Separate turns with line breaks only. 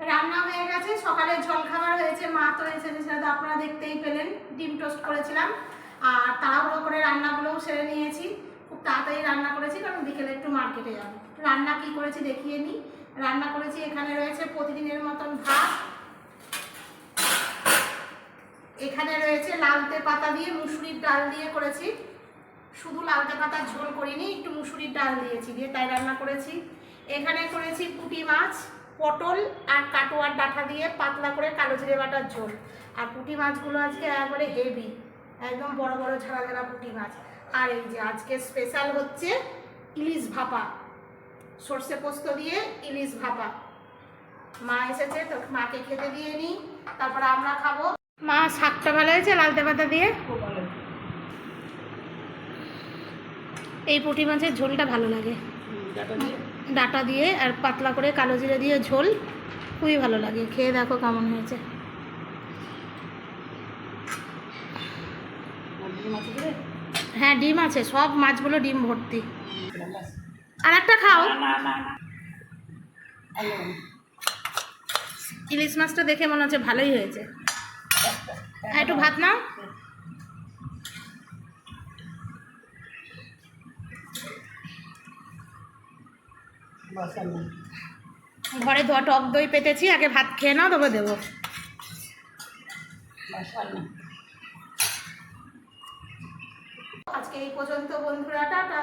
রান্না হয়ে গেছে, সকালে জলখাবার হয়েছে, মা তো এসেছে সেটা তো আপনারা দেখতেই পেলেন। ডিম টোস্ট করেছিলাম আর তাড়াহুড়ো করে রান্নাগুলোও সেরে নিয়েছি। খুব তাড়াতাড়ি রান্না করেছি কারণ বিকেলে একটু মার্কেটে যাবো। রান্না কি করেছি দেখিয়ে নিই। রান্না করেছি, এখানে রয়েছে প্রতিদিনের মতন ভাত, এখানে রয়েছে লালতে পাতা দিয়ে মুসুরির ডাল দিয়ে করেছি। শুধু লালতে পাতার ঝোল করিনি, একটু মুসুরির ডাল দিয়েছি, দিয়ে তাই রান্না করেছি। এখানে করেছি পুঁটি মাছ, পটল আর কাটোয়ার ডাঁটা দিয়ে পাতলা করে কালো জিরে বাটার ঝোল। আর পুঁটি মাছগুলো আজকে একবারে হেভি, একদম বড় বড় ঝাড়া ঝাড়া পুঁটি মাছ। আর এই যে আজকে স্পেশাল হচ্ছে ইলিশ ভাপা, সর্ষে পোস্ত দিয়ে ইলিশ ভাপা। মা এসেছে তো মাকে খেতে দিয়ে নিই, তারপর আমরা খাবো। মা শাকটা ভালো হয়েছে লালতে পাতা দিয়ে, এই পুঁটি মাছের ঝোলটা ভালো লাগে ডাঁটা দিয়ে আর পাতলা করে কালো জিরে দিয়ে ঝোল, খুবই ভালো লাগে। খেয়ে দেখো কেমন হয়েছে। হ্যাঁ ডিম আছে, সব মাছগুলো ডিম ভর্তি। আর একটা খাও। ইলিশ মাছটা দেখে মনে হচ্ছে ভালোই হয়েছে। একটু ভাত নাও। ঘরে ধোয়া টক দই পেতেছি, আগে ভাত খেয়ে নাও তবে দেবো। আজকে এই পর্যন্ত বন্ধুরা, টাটা।